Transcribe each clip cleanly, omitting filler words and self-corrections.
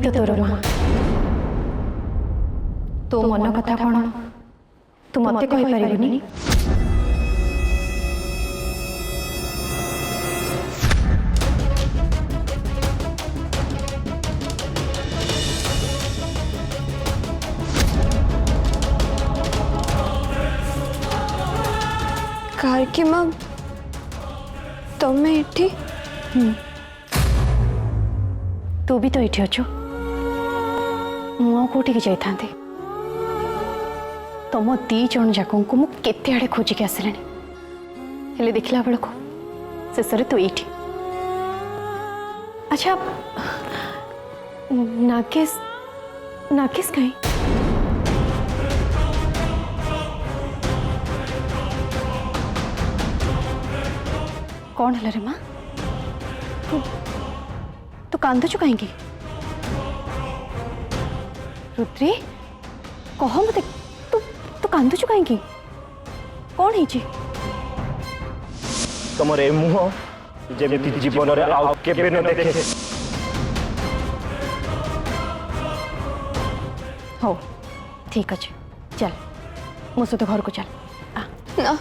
तो तोर माँ तो मन कथा कौन तू मत कही पारिबुनी। कारकी माँ तमें एठी तू भी तो ये अच्छु मु कौटी की जाता तुम दी जन जाक मुझे आड़े खोजिक आसिले हेले देखला बेलू शेष तू ये। अच्छा नागेश नागेश कहीं कौन है रे माँ तू कांदुचु कहीं रुद्री कह मत तू तू कांदुचु कहीं कौन है तुम मुह जमी जीवन न देखे हो ठीक अच्छे चल मो सहित घर को चल ना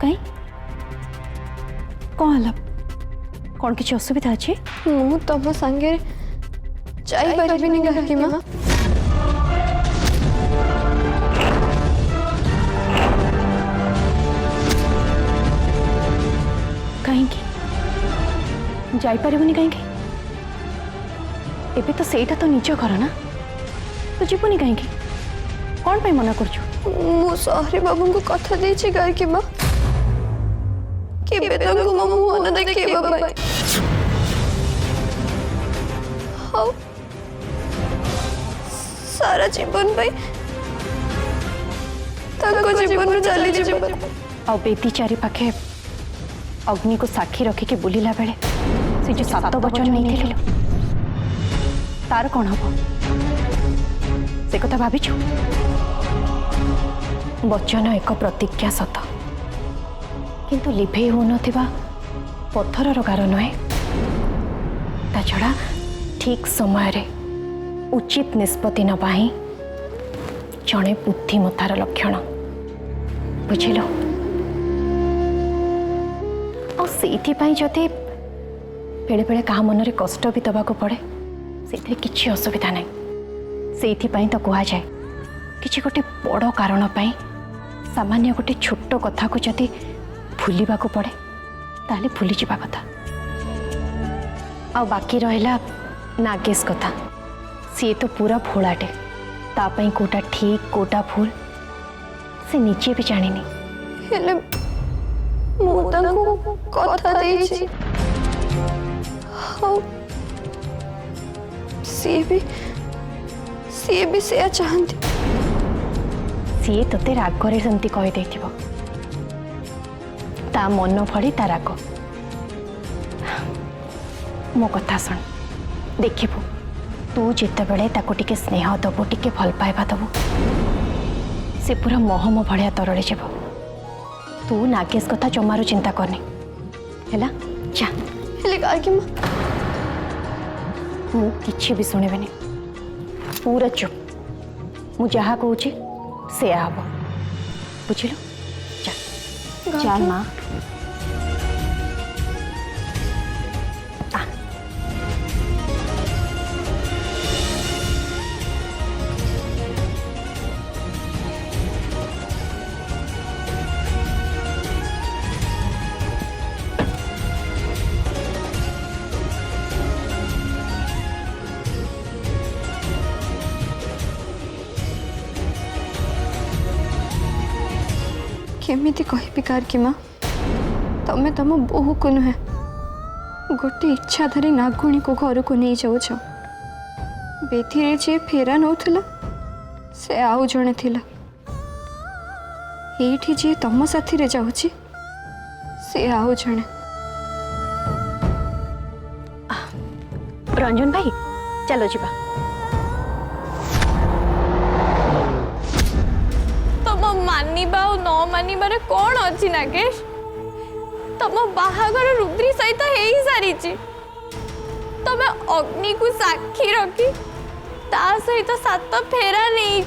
कहीं कौन है कौन किसी असुविधा अच्छे मु तुम संगे जाई परिबिनी कारकी माँ कहीं जापरबुनि कहीं एबे तो सेटा तो निज घर ना तो जीवनी कहीं कौन पे मना कर मु सहरी बाबू को कथा देछि कारकी माँ केबे तक मुह न देखे बाबा हाउ सारा जीवन भाई तको जीवन चली जीवन आ बेटी चारि पाखे अग्नि को साक्षी रखिके बुलिला बेले से जो 7 वचन नहीं थे तार कौन हम से कथा भाविछु वचन एक प्रतिज्ञा सत किंतु लिभे हो नथिबा पत्थरर गार नुहे ता छड़ा ठीक समय रे उचित निष्पत्ति नबा ही जड़े बुद्धिमतार लक्षण बुझिल आईपाई जदि बेले बेले क्या मन में कष्ट भी दबा पड़े से किसी असुविधा नहीं से तो कह जाए कि गोटे बड़ कारण सामान्य गोटे छोट कथा को जदि भूलवा पड़े ताले भूली जावा कथा आ बाकी रहा नागेश कथा सी तो पूरा भोलाटे तापाई कोटा ठीक कोटा भूल से निजे भी जानी हेले मु तांको कथा देछि हाउ सी भी से चाहती सी तोते रागरे सेमती कही देथिबो ता मन फड़ी ता राग मो कथा सुन देखिबू तू जिते बड़े ताको टिके स्नेह दबो टिके भल पाइबा दबो से पूरा मोहम भलिया तरले जेबो तू नागेश कथा जमारू चिंता करनी हैला जा हेले कारकी माँ मु किछि भी सुनिबेनी पूरा चुप मु जहा कहूची से आबो बुझिलो जा चल माँ केमिति कहबी कारकी माँ तमें तुम बोहू को नुहे गोटे इच्छा धरी नागुणी को घर को नहीं जाऊछ बेथी जे फेरा नौथिला से आउ जणे थिला एठी जे तम साथी रे जाउची से आउ जणे रंजन भाई चलो जीवा मानिबा न मानिबार कौन अच्छी नागेश तुम बाहागर रुद्री सहित हो ही सारी तुम अग्नि को साक्षी रखी ता सहित 7 फेरा नहीं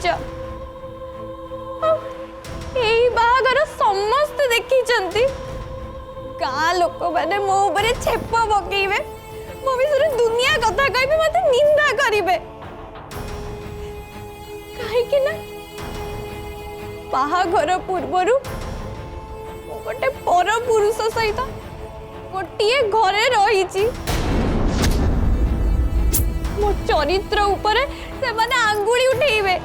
बाहागर समस्त देखी गाँ लोक मैंने मो ऊपर छेप पकेबे मो विषय दुनिया कथा कहे मत निंदा करेंगे कहीं ना बाहाघर पूर्वर गोटे पर पुरुष सहित गोटे घरे रही मो चरित्र उपरे से माने आंगुली उठेबे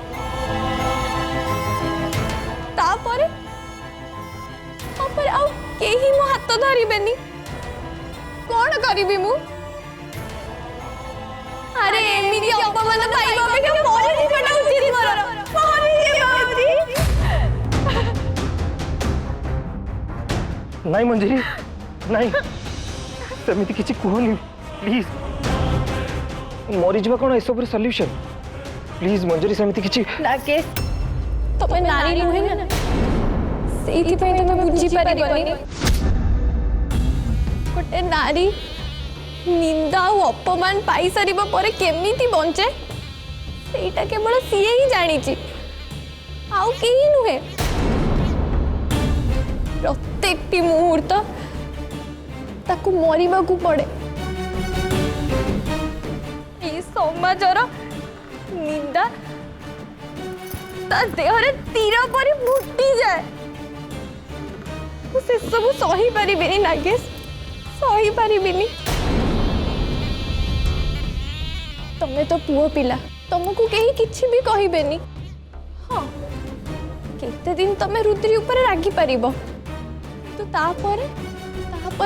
तापरे आउ केही मो हाथ धरिबेनी कौन करिबी मु अरे एमिति अपमान पाइबा पे के मोर जीवनटा उचित मोर नहीं मंजरी नहीं सेमिति किछि कहनी प्लीज मरी जीवा कोन एसो पर सॉल्यूशन प्लीज मंजरी सेमिति किछि राकेश तमे नारी नुहे ना सेठी पे तमे बुझी पारिबनी गोटे नारी निंदा और अपमान पाई सारिबा परे केमिति बंचे सेटा केवल सीए ही जानी ची आउ केही नुहे प्रत्येक मुहूर्त ताकू मरिबा को पड़े समाजर निंदा ता देहरे तीर पर फुटी जाए से सब सही पारिबिनी नागेश सही पारिबिनी तमे तो पुओ पिला तुमको कहीं किछि भी कहिबेनी हाँ केते दिन तमे रुद्री ऊपर रागी पारिबो तो तापरे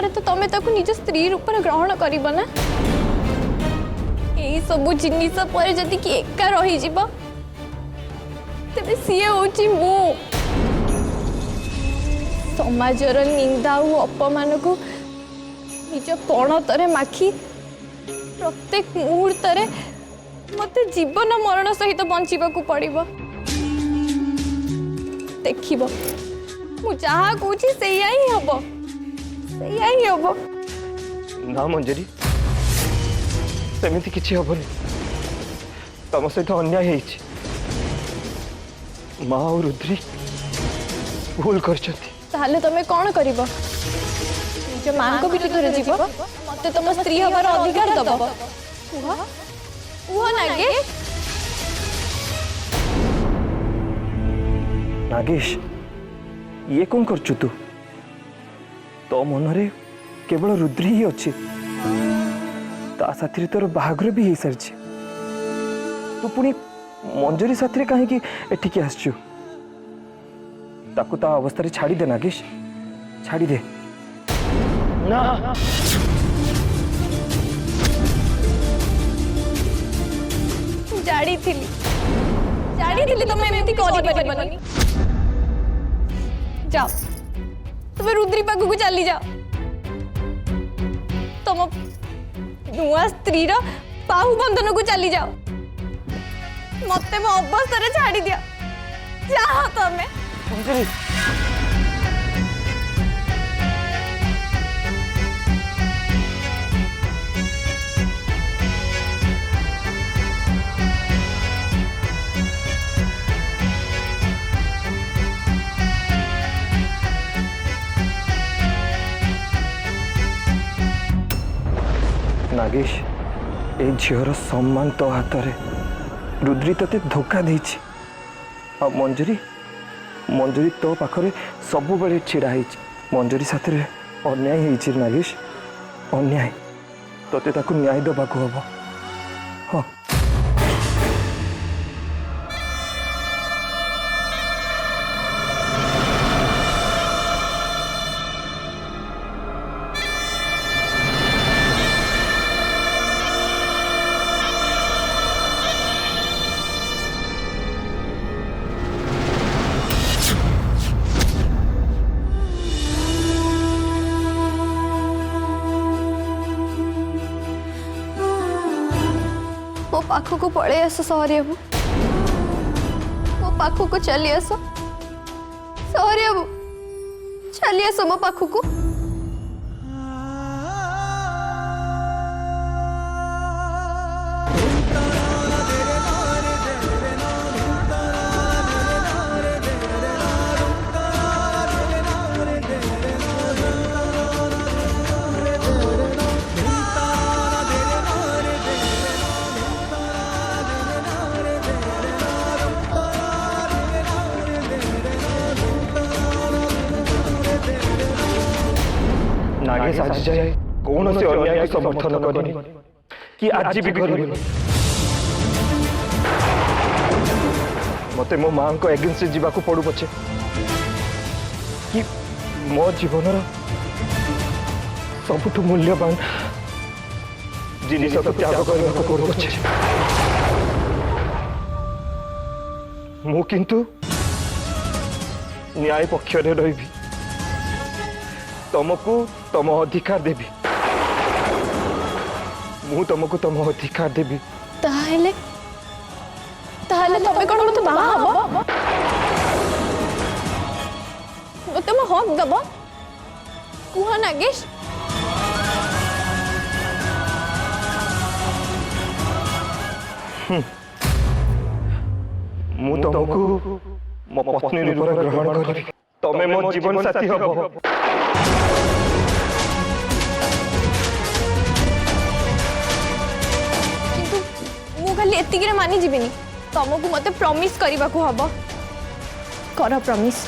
तो तमे ताकू निज स्त्री रूप में ग्रहण करिबो ना यही सब जिनिस पर जदि कि एका रही जीव तेरे सीए होची मु समाजर निंदा और अपमान को निज पणतरे माखी प्रत्येक मुहूर्त मते जीवन मरण सहित बंचिबा को पड़िबो देखिबो मु जहा कहूची सेया ही हबो ना मंजरी सेमिति किछि हबनी तम सहित अन्याय हेछि माँ और रुद्री भूल करछथि ताहले तमे कोन करिवो निज मां को भी धरे जीव मते तुम स्त्री हबार अधिकार दबो वो नागेश ये कौन करछु तू तो मनरे केवल रुद्री ही अच्छी ता साथी तोर बाहागर भी हो सारी तू पुणी मंजरी साथी कहीं एठिकी आसचु ताकू ता अवस्था छाड़ी दे नागेश छाड़ी दे ना जाड़ी थी तुम एमती करि जाओ तुम रुद्री पाखु को चली जाओ तुम नुआ स्त्री बाहु बंधन को चली जाओ मत मो अवस्था छाड़ी दिया जाओ तमें नागेश ए झीर सम्मान तो हाथ रे रुद्री ते धोखा देछि आ मंजरी मंजरी तो पाखरे सब बेले छिड़ा है मंजरी साथ अन्याय है नागेश अन्याय तोते ताकू न्याय दबाकू हम हाँ मो पाखु को पड़े आस सहरिया मो पाखु को चली आस सहरिया चली आस मो पाखु को नागेश आज जाए कौन से अन्याय को समर्थन करनी कि आज भी करनी मते मो मां को एगेंस्ट जीवा को पड़ू पछे कि मो जीवन सबुठ मूल्यवान जिनिस को त्याग करने को पड़ू पछे मु किंतु न्याय पक्ष रे रही तुमको तुम अधिकार देवी मु तुमको तुम अधिकार देवी ताहले ताहले तबे कोन मते बाहा हबो मते म हक दबो कुहा नागेश मु तुमको मो पत्नी रूप ग्रहण करी तमे मो जीवन साथी हबो मु खाली एतिक रे मानी जीविनी तुमको मते प्रॉमिस करबा को हबो कर प्रॉमिस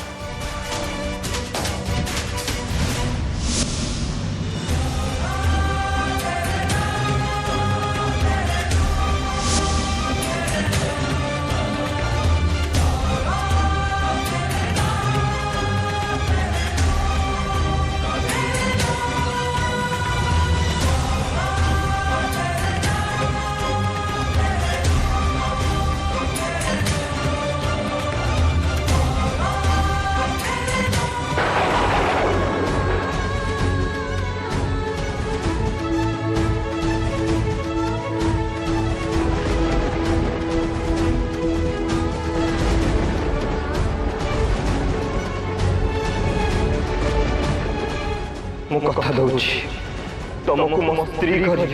मु कथा दउछि तुमको मो स्त्री करी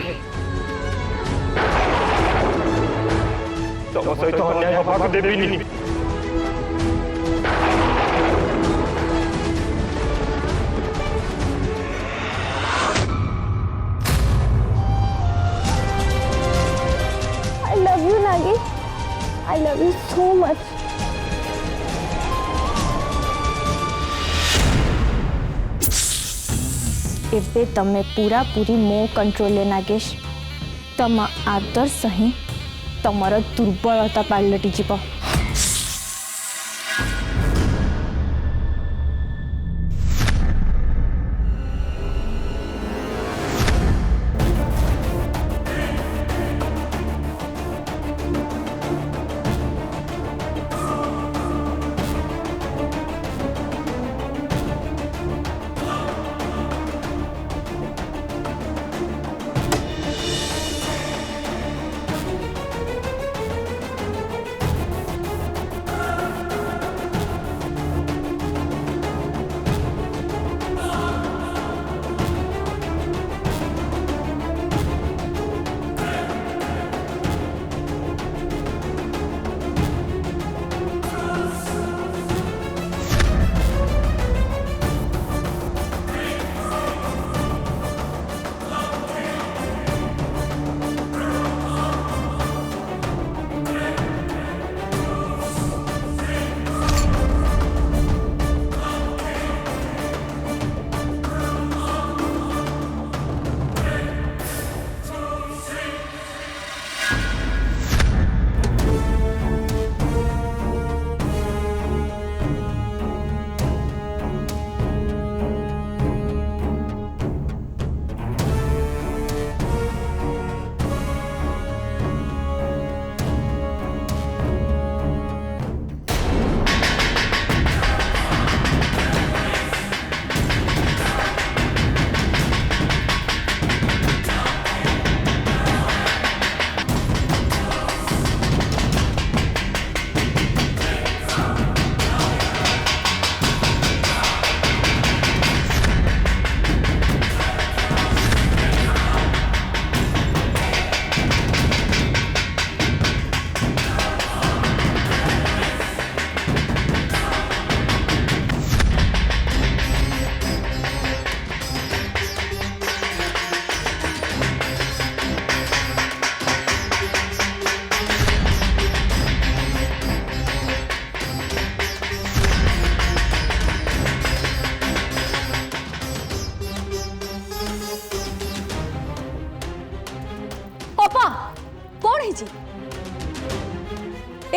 तुम सहित अन्याय हवा देविनी I love you Nagesh I love you so much एबे तमे पूरा पूरी मो कंट्रोल ले नागेश तम आदर्श ही तमर दुर्बलता पलटि जीव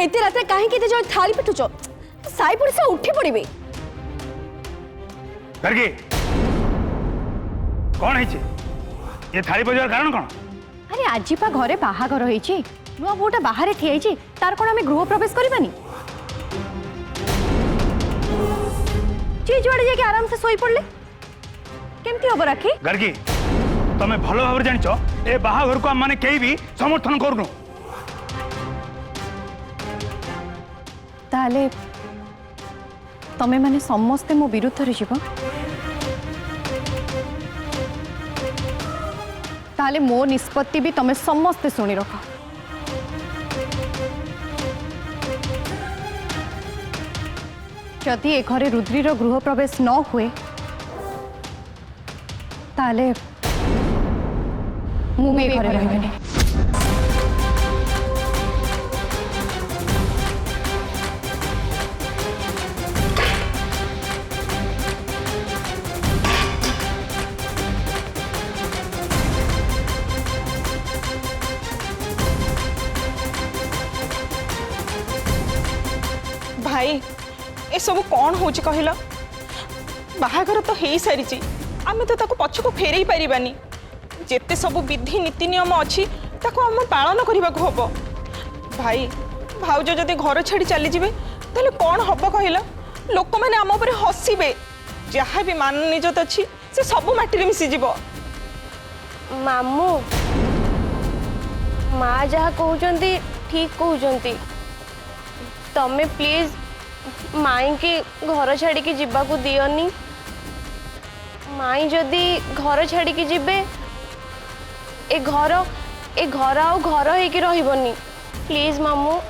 एते रात कहीं जो थाली पिटुच साई पड़ोसी उठी पड़े। गर्गी कौन है ये थाली बजार कारण कौन? अरे आज पा घरे बाहागर होइछि नुआ बोटा बाहर ठिया होइछि तार कोन हमें गृह प्रवेश करबानी जे जुआड़े जाके आराम से सोई पड़ले केमती हबो राखी? गर्गी तमे भलो भाव जानिचो ए बाहाघर को हम माने केही भी समर्थन करनु। ताले तमे माने समस्ते मो विरुद्ध रे जीव ताले मो निष्पत्ति भी तमे समस्ते सुनी रख। जदि ए घरे रुद्रीर गृह प्रवेश न हुए ताले मु भी घरे रहबेनी। भाई ए सब कौन हो कहल बाहागर तो हो सारी आम तो ताको पछको फेरई पारिबानी जेते सब विधि नीति नियम अच्छी ताको आम पालन करने को हम। भाई भाउज जदि घर छाड़ी चली जाए ताले कौन हम कहल लोक मैंने आम उपर हसबे जहाँ भी मान निजत अच्छी से सब माटी मिसीज। मामू माँ जहाँ कहते ठीक कहते तमें प्लीज माई के घर छाड़ी जीवा को दियनी। माई जदि घर छाड़ी जीवे ए घर आउ घर होइके रहिबनी प्लीज मामू।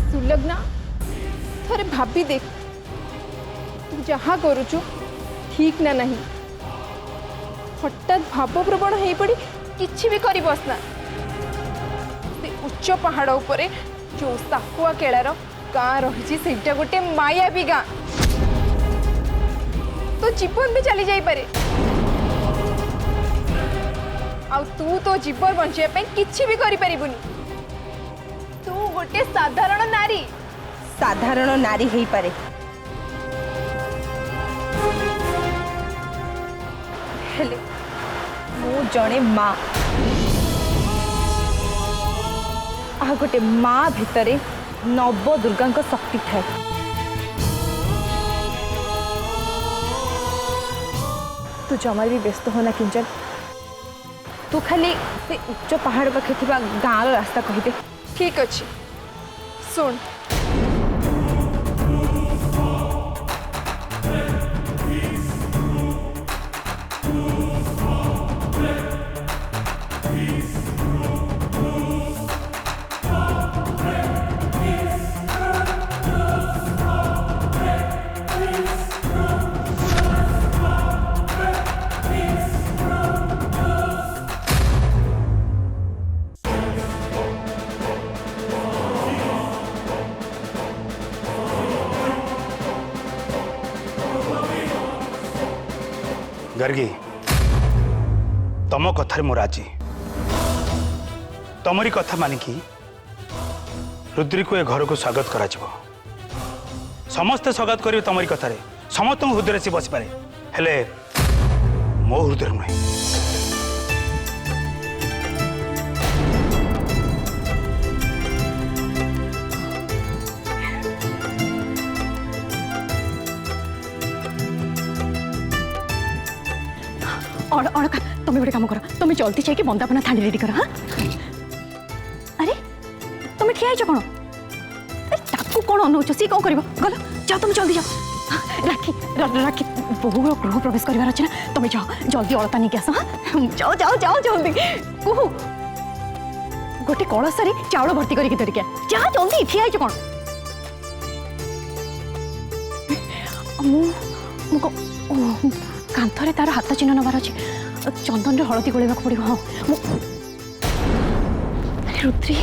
सुलग्ना थोड़े भाभी देख तू जहाँ करुचु ठीक ना नहीं हठात भाव प्रवण हो पड़ी किछि भी करी बसना से उच्च पहाड़ उपरे जो साकुआ केलार गाँ रही सेटा गोटे माया भी गाँ तो जीवन भी चली जाई पारे आ तू तो जीवन बंचाई किछि भी करि परिबुनी। तू गोटे साधारण नारी साधारण नारी हो पारे हेले मु जड़े माँ आ गोटे माँ भितरे नव दुर्गा शक्ति थाए। तू जमार भी व्यस्त होना किंचन तू खाली से उच्च पहाड़ पाखे थिबा गाँव रास्ता कहिदे। ठीक अच्छे सुन गर्गी तम कथार मो राजी तमरी कथा मानिकी रुद्री को ए घर को स्वागत करा समस्ते स्वागत करेंगे तमरी कथार समस्त हृदय से बस पारे हेले मो हृदय नुहे। अड़का तुम्हें गोटे कम कर तुम जल्दी जाके बंदापना थाली रेडी कर। हाँ अरे तुम ठिया कौन ताकू कौन अनौच सी कौन कर गल जाओ तुम जल्दी जाओ राखी राखी बहु गृह प्रवेश कर अच्छे ना तुम जाओ जल्दी अलता नहीं आस। हाँ जाओ जाओ जाओ जल्दी कुहू गोटे कलश चाउल भर्ती करके धरिक जा जल्दी ठिया है कौन कांथरे तार हाथ चिन्ह नबार अच्छे चंदन हलदी गोल पड़ो हाँ रुद्री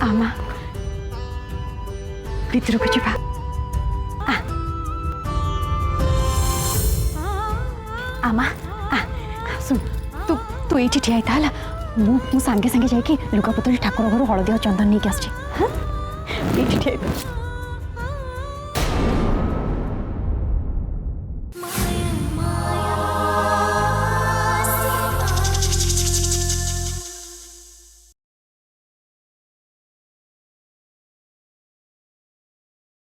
आमा भितर को जा आमा सुन तू तू ये ठिया है मु सांगे सांगे जाकि लुगापतर ठाकुर घर हलदी और चंदन नहीं आसची हाँ ये ठिया